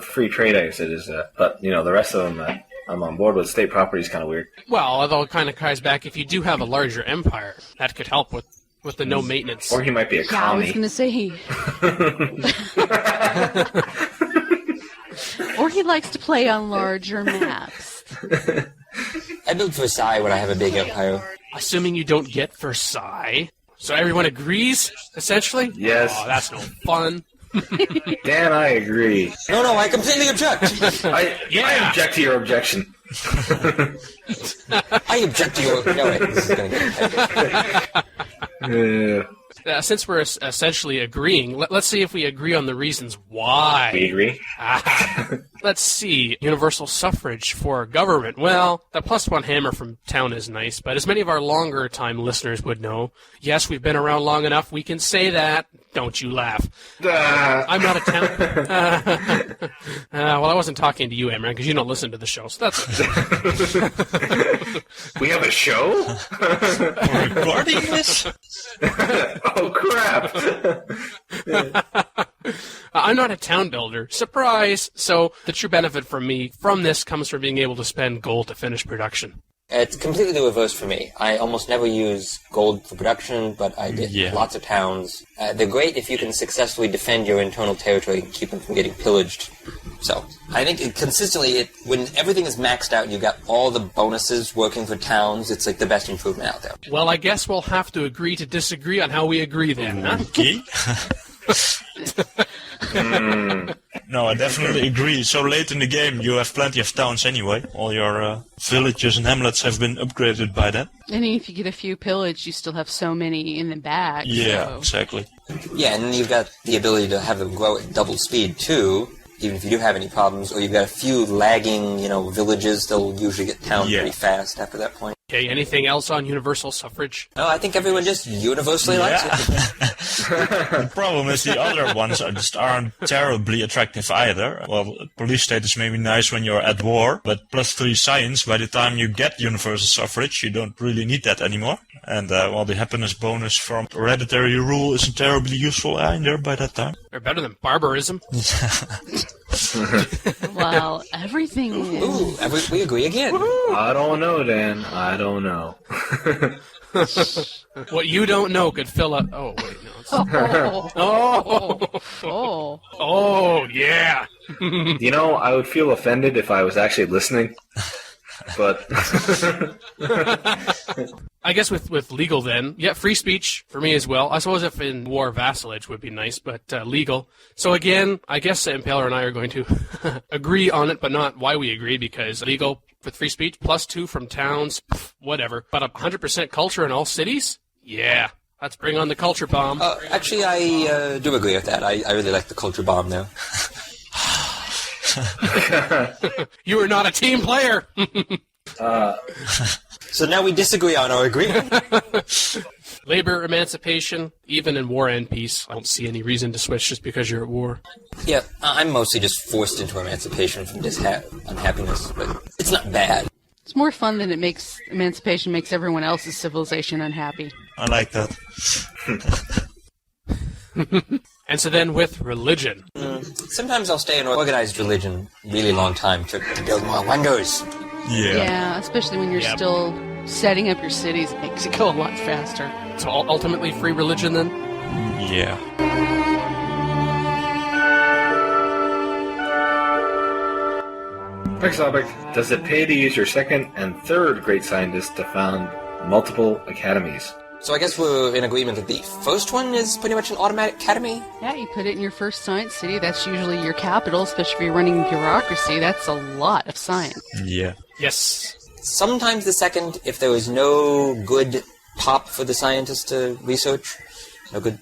Free trade, I guess it is. But, the rest of them, I'm on board with. State property is kind of weird. Well, although it kind of ties back, if you do have a larger empire, that could help with the no maintenance. Or he might be a Yeah, I was commie. going to say he... Or he likes to play on larger maps. I build Versailles when I have a big empire. Assuming you don't get Versailles. So everyone agrees, essentially? Yes. Oh, that's no fun. Dan, I agree. No, I completely object. I object to your objection. I object to your... No, wait, this is going to get... Since we're essentially agreeing, let's see if we agree on the reasons why. We agree? Let's see. Universal suffrage for government. Well, the +1 hammer from town is nice, but as many of our longer-time listeners would know, yes, we've been around long enough, we can say that. Don't you laugh. I'm not a town... well, I wasn't talking to you, Imran, because you don't listen to the show, so that's okay. We have a show? We're recording this? Oh, crap! I'm not a town builder. Surprise! So the true benefit for me from this comes from being able to spend gold to finish production. It's completely the reverse for me. I almost never use gold for production, but I did lots of towns. They're great if you can successfully defend your internal territory and keep them from getting pillaged. So, I think consistently, when everything is maxed out and you've got all the bonuses working for towns, it's like the best improvement out there. Well, I guess we'll have to agree to disagree on how we agree then, huh? Okay. No, I definitely agree. So late in the game, you have plenty of towns anyway. All your villages and hamlets have been upgraded by then. And if you get a few pillaged, you still have so many in the bag. Yeah, so. exactly. Yeah, and then you've got the ability to have them grow at double speed, too, even if you do have any problems. Or you've got a few lagging, villages. They'll usually get town pretty fast after that point. Okay, anything else on universal suffrage? No, I think everyone just universally likes it. The problem is the other ones just aren't terribly attractive either. Well, police state is maybe nice when you're at war, but +3 science, by the time you get universal suffrage, you don't really need that anymore. And, the happiness bonus from hereditary rule isn't terribly useful either by that time. They're better than barbarism. Well, everything is... Ooh, we agree again. I don't know, Dan. I don't know. What you don't know could fill up... Oh, wait, no. Oh, yeah. I would feel offended if I was actually listening. But... I guess with legal then, free speech for me as well. I suppose if in war vassalage would be nice, but legal. So again, I guess Impaler and I are going to agree on it, but not why we agree, because legal with free speech, +2 from towns, whatever. But 100% culture in all cities? Yeah, let's bring on the culture bomb. Actually, I do agree with that. I really like the culture bomb now. You are not a team player! So now we disagree on our agreement. Labor emancipation, even in war and peace. I don't see any reason to switch just because you're at war. Yeah, I'm mostly just forced into emancipation from this unhappiness, but it's not bad. It's more fun than emancipation makes everyone else's civilization unhappy. I like that. And so then with religion. Sometimes I'll stay in organized religion really long time to build more wonders. Yeah, especially when you're still setting up your cities. It makes it go a lot faster. So ultimately free religion then? Yeah. Next topic. Does it pay to use your second and third great scientists to found multiple academies? So I guess we're in agreement that the first one is pretty much an automatic academy? Yeah, you put it in your first science city. That's usually your capital, especially if you're running bureaucracy. That's a lot of science. Yeah. Yes. Sometimes the second, if there is no good pop for the scientists to research, no good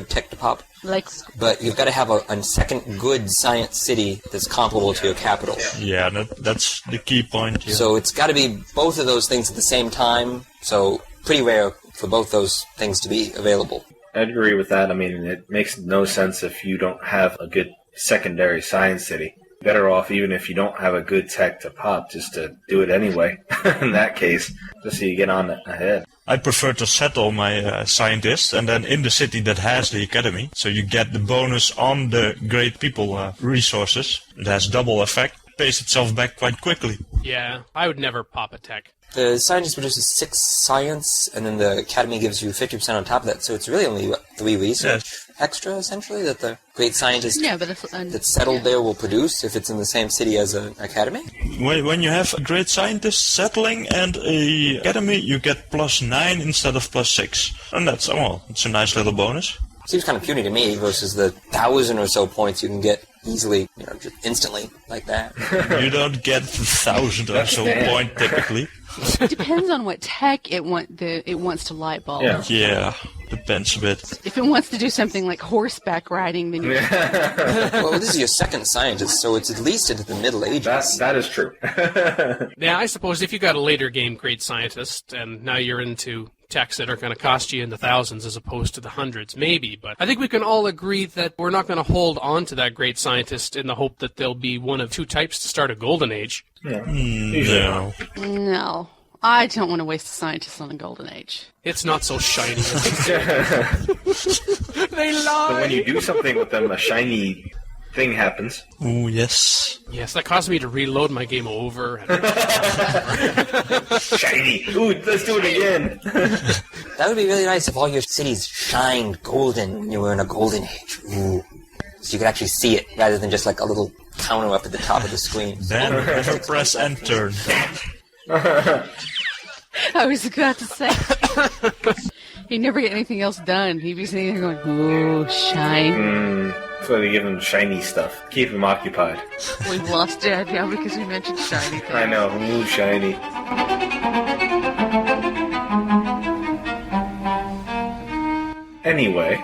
tech to pop. But you've got to have a second good science city that's comparable to your capital. Yeah, that's the key point. Yeah. So it's got to be both of those things at the same time. So pretty rare for both those things to be available. I'd agree with that. I mean, it makes no sense if you don't have a good secondary science city. Better off even if you don't have a good tech to pop, just to do it anyway, in that case, just so you get on ahead. I prefer to settle my scientists and then in the city that has the academy, so you get the bonus on the great people resources. It has double effect, pays itself back quite quickly. Yeah, I would never pop a tech. The scientist produces 6 science, and then the academy gives you 50% on top of that, so it's really only 3 research extra, essentially, that the great scientist that settled there will produce if it's in the same city as an academy? When you have a great scientist settling and a academy, you get +9 instead of +6. And that's all. It's a nice little bonus. Seems kind of puny to me versus the 1,000 or so points you can get easily, just instantly like that. You don't get 1,000 or so point typically. It depends on what tech it wants to lightbulb. Yeah, depends a bit. If it wants to do something like horseback riding, then you Well, this is your second scientist, so it's at least into the Middle Ages. That is true. Yeah, I suppose if you got a later game great scientist, and now you're into techs that are going to cost you in the thousands as opposed to the hundreds, maybe. But I think we can all agree that we're not going to hold on to that great scientist in the hope that there'll be one of two types to start a golden age. No. No. I don't want to waste a scientist on a golden age. It's not so shiny. They lie! But when you do something with them, a shiny thing happens. Oh, yes. Yes, that caused me to reload my game over. Shiny! Ooh, let's do it again! That would be really nice if all your cities shined golden when you were in a golden age. Ooh. So you could actually see it, rather than just like a little counter up at the top of the screen. Then never press enter. I was about to say. He'd never get anything else done. He'd be sitting there going, ooh, shine. That's why they give him shiny stuff. Keep him occupied. We've lost Dad now because we mentioned shiny things. I know. Ooh, shiny. Anyway.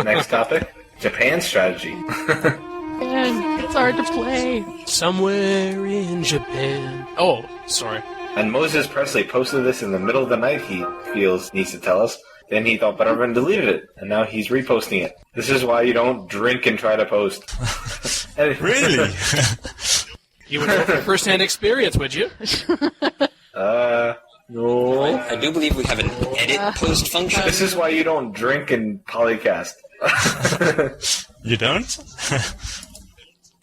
Next topic. Japan strategy. Man, it's hard to play. Somewhere in Japan. Oh, sorry. And Moses Presley posted this in the middle of the night, he feels, needs to tell us. Then he thought better and deleted it. And now he's reposting it. This is why you don't drink and try to post. Really? You would know from first-hand experience, would you? No. I do believe we have an edit post function. This is why you don't drink in PolyCast. You don't?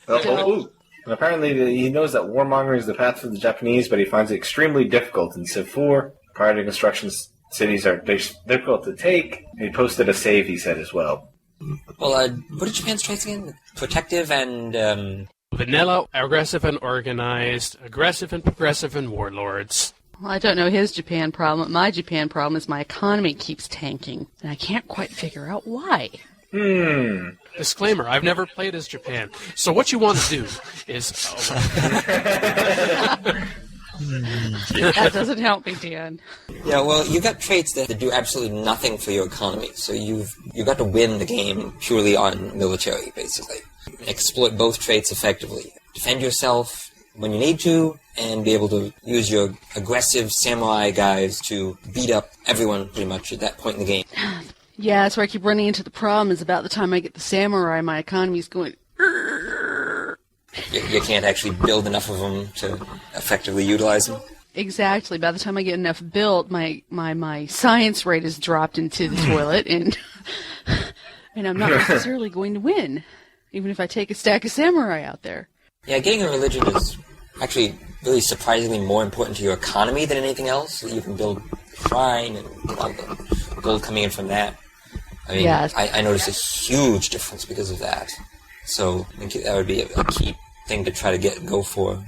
Ooh. Apparently, he knows that warmongering is the path for the Japanese, but he finds it extremely difficult in Civ 4. Prior to construction, cities are difficult to take. He posted a save, he said, as well. Well, what are Japan's traits again? Protective and, Vanilla, aggressive and organized, aggressive and progressive and warlords. Well, I don't know his Japan problem. My Japan problem is my economy keeps tanking, and I can't quite figure out why. Disclaimer, I've never played as Japan. So what you want to do is... That doesn't help me, Dan. Yeah, well, you've got traits that do absolutely nothing for your economy, so you've got to win the game purely on military, basically. Exploit both traits effectively. Defend yourself when you need to, and be able to use your aggressive samurai guys to beat up everyone, pretty much, at that point in the game. Yeah, that's where I keep running into the problem, is about the time I get the samurai, my economy's going... You can't actually build enough of them to effectively utilize them. Exactly. By the time I get enough built, my science rate has dropped into the toilet, and I'm not necessarily going to win, even if I take a stack of samurai out there. Yeah, getting a religion is actually really surprisingly more important to your economy than anything else. You can build shrine and a lot of the gold coming in from that. I mean, yes. I noticed a huge difference because of that. So I think that would be a key thing to try to go for.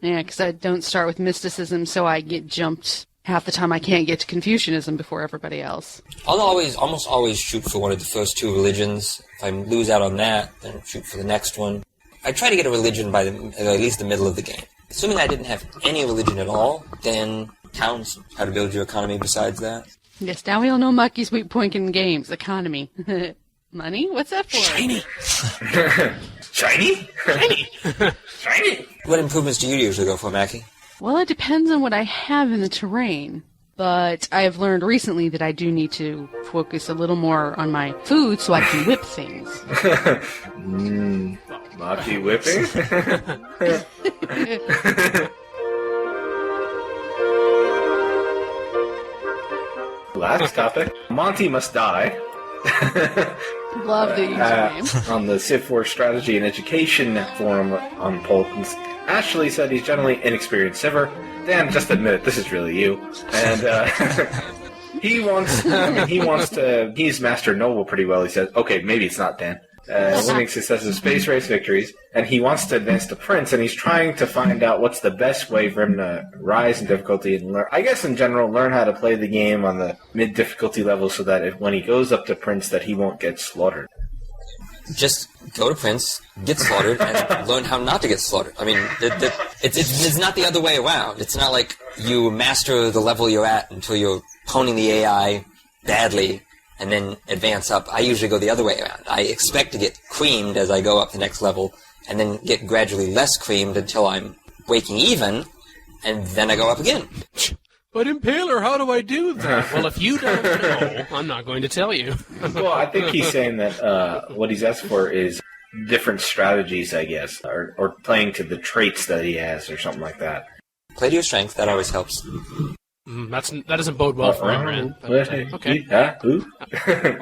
Yeah, because I don't start with mysticism, so I get jumped half the time. I can't get to Confucianism before everybody else. I'll almost always shoot for one of the first two religions. If I lose out on that, then shoot for the next one. I try to get a religion by at least the middle of the game. Assuming I didn't have any religion at all, then towns, how to build your economy besides that. Yes, now we all know Mucky's weak point in games. Economy. Money? What's that for? Shiny! Shiny? Shiny! Shiny! What improvements do you usually go for, Mackie? Well, it depends on what I have in the terrain. But I have learned recently that I do need to focus a little more on my food so I can whip things. Maki whipping? Last topic. Monty Must Die. Love the username. On the Civ 4 Strategy and Education forum on Polkins. Ashley said he's generally inexperienced civver. Dan, just admit it, this is really you. And He's mastered Noble pretty well. He says, okay, maybe it's not Dan. Winning successive space race victories, and he wants to advance to Prince, and he's trying to find out what's the best way for him to rise in difficulty and learn, I guess in general, learn how to play the game on the mid-difficulty level so that when he goes up to Prince that he won't get slaughtered. Just go to Prince, get slaughtered, and learn how not to get slaughtered. I mean, it's not the other way around. It's not like you master the level you're at until you're honing the AI badly and then advance up. I usually go the other way around. I expect to get creamed as I go up the next level, and then get gradually less creamed until I'm breaking even, and then I go up again. But Impaler, how do I do that? Well, if you don't know, I'm not going to tell you. Well, I think he's saying that what he's asked for is different strategies, I guess, or playing to the traits that he has, or something like that. Play to your strength. That always helps. That doesn't bode well for Imran. Okay.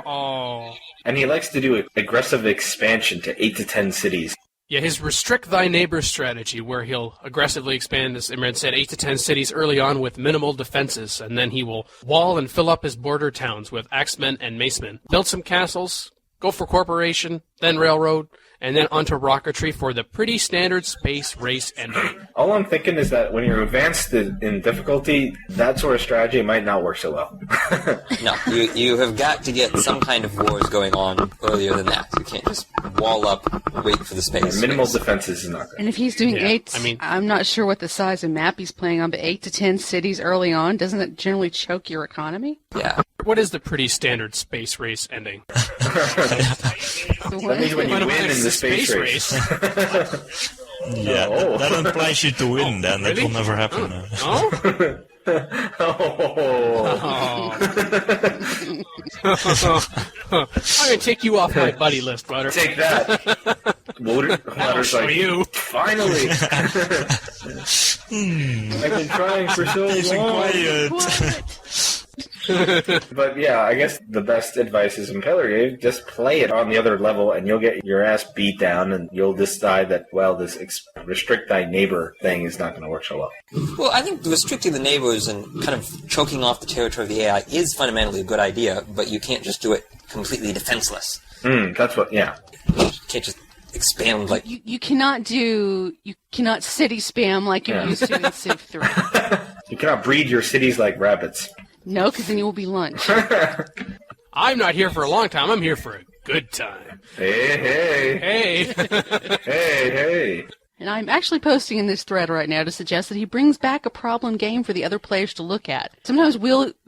Oh. And he likes to do aggressive expansion to 8 to 10 cities. Yeah, his restrict thy neighbor strategy, where he'll aggressively expand, as Imran said, 8 to 10 cities early on with minimal defenses, and then he will wall and fill up his border towns with axemen and macemen. Build some castles, go for corporation, then railroad, and then onto rocketry for the pretty standard space race ending. All I'm thinking is that when you're advanced in difficulty, that sort of strategy might not work so well. No, you have got to get some kind of wars going on earlier than that. You can't just wall up, wait for the space. Minimal defenses is not good. And if he's doing I'm not sure what the size of map he's playing on, but 8 to 10 cities early on, doesn't that generally choke your economy? Yeah. What is the pretty standard space race ending? That means when you win in the space race. Yeah, that implies you to win, then. Really? That will never happen. I'm going to take you off my buddy list, Wouter. Take that. Wouter's like, you. Finally. I've been trying for so long. But yeah, I guess the best advice is Impeler gave, just play it on the other level and you'll get your ass beat down and you'll decide that, well, this restrict thy neighbor thing is not going to work so well. Well, I think restricting the neighbors and kind of choking off the territory of the AI is fundamentally a good idea, but you can't just do it completely defenseless. That's what, yeah. You can't just expand like... You cannot city spam like you used to in Civ 3. You cannot breed your cities like rabbits. No, because then you will be lunch. I'm not here for a long time. I'm here for a good time. Hey. Hey. And I'm actually posting in this thread right now to suggest that he brings back a problem game for the other players to look at. Sometimes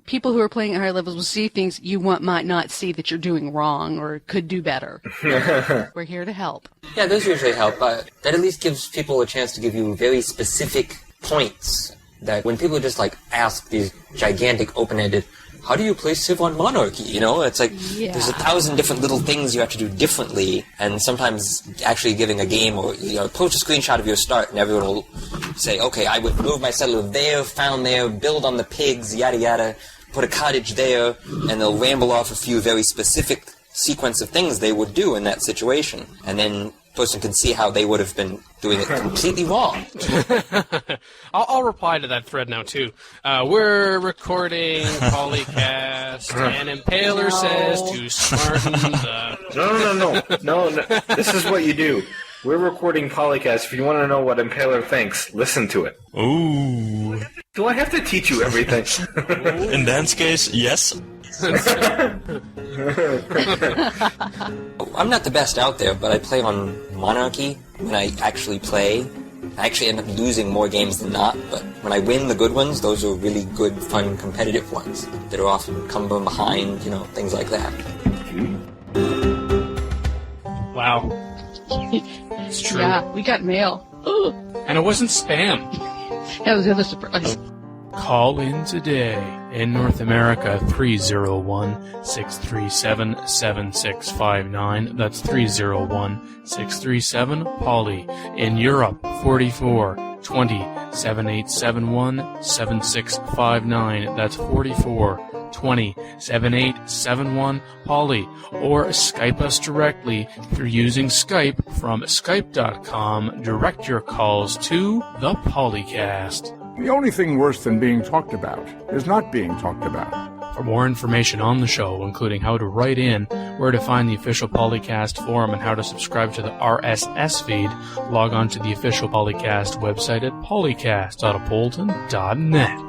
people who are playing at higher levels will see things you might not see that you're doing wrong or could do better. We're here to help. Yeah, those usually help. That at least gives people a chance to give you very specific points. That when people just ask these gigantic open-ended, how do you play Civ on Monarchy? You know, it's there's 1,000 different little things you have to do differently, and sometimes actually giving a game or post a screenshot of your start, and everyone will say, okay, I would move my settler there, found there, build on the pigs, yada yada, put a cottage there, and they'll ramble off a few very specific sequence of things they would do in that situation, and then person can see how they would have been doing it completely wrong. I'll reply to that thread now, too. We're recording PolyCast, and Impaler says to smarten the... No. This is what you do. We're recording PolyCast. If you want to know what Impaler thinks, listen to it. Ooh. Do I have to teach you everything? In Dan's case, yes. I'm not the best out there, but I play on Monarchy when I actually play. I actually end up losing more games than not, but when I win the good ones, those are really good, fun, competitive ones that are often come from behind, things like that. Wow. It's true. Yeah, we got mail. And it wasn't spam. That was the other surprise. Call in today. In North America, 301-637-7659. That's 301-637-POLY. In Europe, 44-20-7871-7659. That's 44-20-7871-POLY. Or Skype us directly through using Skype from Skype.com. Direct your calls to the PolyCast. The only thing worse than being talked about is not being talked about. For more information on the show, including how to write in, where to find the official PolyCast forum, and how to subscribe to the RSS feed, log on to the official PolyCast website at polycast.apolyton.net.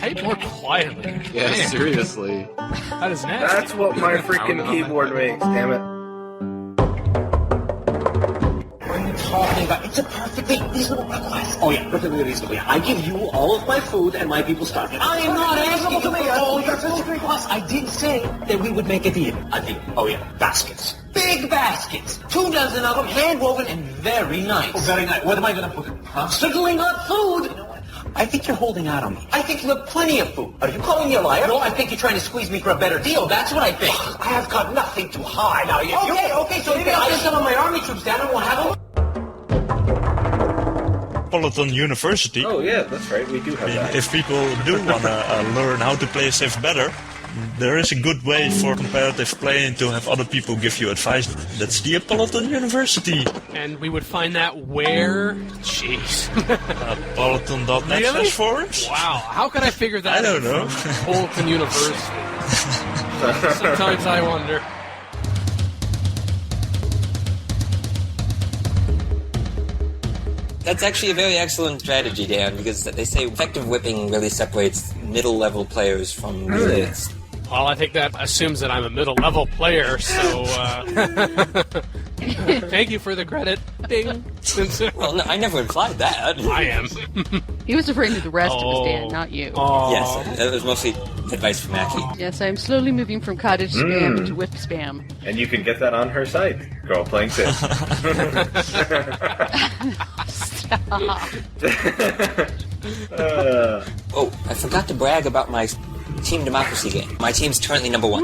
Type more quietly. Yeah, Man. seriously. That is nasty. That's what my freaking keyboard makes, damn it. What are you talking about? It's a perfectly reasonable request. Oh yeah, perfectly reasonable. I give you all of my food and my people starve. I am not asking you for all your food. Plus, I did say that we would make a deal. A deal. Oh yeah, baskets. Big baskets. 2 dozen of them, hand-woven and very nice. Oh, very nice. What am I going to put in? Huh? Certainly not food. You know what? I think you're holding out on me. I think you have plenty of food. Are you calling me a liar? No, I think you're trying to squeeze me for a better deal. That's what I think. I have got nothing to hide. Now, okay, so maybe I'll send some of my army troops down and we'll have them. Apolyton University. Oh yeah, that's right, we do have that. If people do want to learn how to play Civ better, there is a good way for competitive playing to have other people give you advice. That's the Apolyton University. And we would find that where? Jeez. Apolyton.net Really? forums? Wow, how could I figure that I don't know. Apolyton University. Sometimes I wonder. That's actually a very excellent strategy, Dan, because they say effective whipping really separates middle-level players from elites. Well, I think that assumes that I'm a middle-level player, so, thank you for the credit. Ding. Well, no, I never implied that. I am. He was referring to the rest of us, Dan, not you. Yes, that was mostly advice from Mackie. Yes, I'm slowly moving from cottage spam to whip spam. And you can get that on her site, Girl Playing Civ. Oh, I forgot to brag about my Team Democracy game. My team's currently number 1.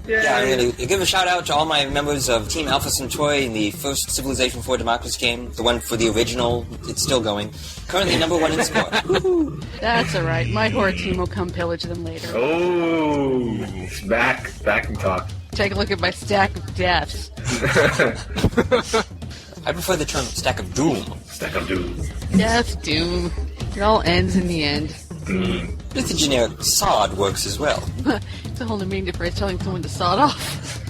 Yeah, I'm going to give a shout out to all my members of Team Alpha Centauri in the first Civilization 4 Democracy game, the one for the original. It's still going. Currently number 1 in score. That's alright. My horde team will come pillage them later. Oh, it's back and talk. Take a look at my stack of deaths. I prefer the term stack of doom. Stack of doom. Death, doom. It all ends in the end. Just the generic sod works as well. It's a whole new meaning for telling someone to sod off.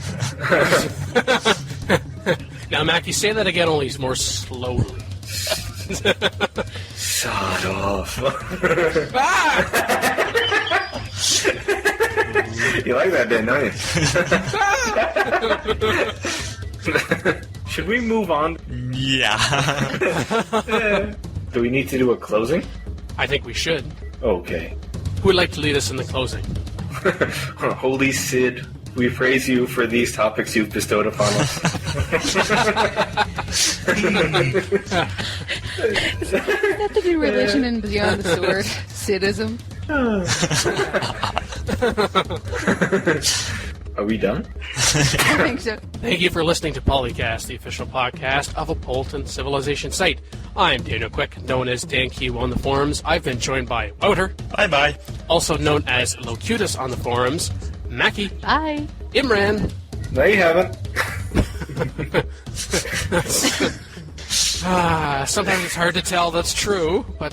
Now, Mackie, say that again, only more slowly. Sod off. You like that, Dan, don't you? Should we move on? Yeah. Do we need to do a closing? I think we should. Okay. Who would like to lead us in the closing? Holy Sid, we praise you for these topics you've bestowed upon us. Is that the new religion in Beyond the Sword? Sidism? Are we done? I think so. Thank you for listening to PolyCast, the official podcast of Apolyton Civilization Site. I'm Daniel Quick, known as DanQ on the forums. I've been joined by Wouter. Bye-bye. Also known as Locutus on the forums. Mackie. Bye. Imran. No, you haven't. Sometimes it's hard to tell that's true, but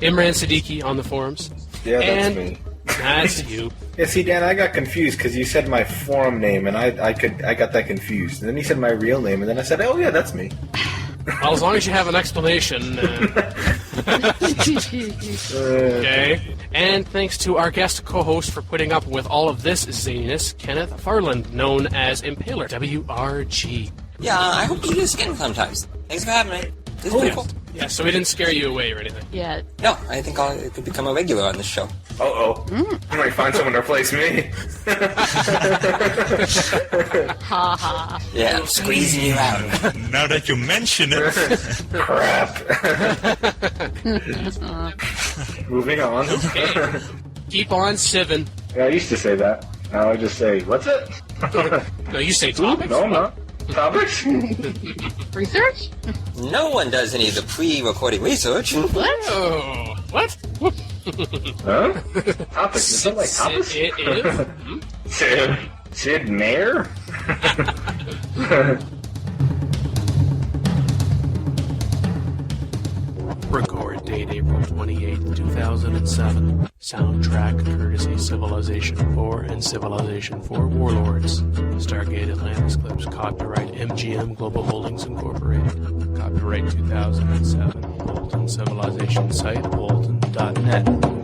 Imran Siddiqui on the forums. Yeah, that's and me. That's you. Yeah, see, Dan, I got confused because you said my forum name, and I got that confused. And then you said my real name, and then I said, oh, yeah, that's me. Well, as long as you have an explanation. Okay. And thanks to our guest co-host for putting up with all of this zaniness, Kenneth Ferland, known as Impaler, WRG. Yeah, I hope to do this again sometimes. Thanks for having me. This is pretty cool. Yeah, so we didn't scare you away or anything. Yeah. No, I think I could become a regular on this show. Uh-oh. I might find someone to replace me. Ha ha. Yeah, I'm squeezing you out. Now that you mention it. Crap. Moving on. Okay. Keep on civin'. Yeah, I used to say that. Now I just say, what's it? No, you say topics? No, I'm not. Topics? Research? No one does any of the pre-recording research. What? Oh, what? Huh? Topics. Is that like topics? It is. Sid Mayer? made April 28, 2007. Soundtrack courtesy Civilization 4 and Civilization 4 Warlords. Stargate Atlantis Clips copyright MGM Global Holdings Incorporated. Copyright 2007. Apolyton Civilization Site, Apolyton.net.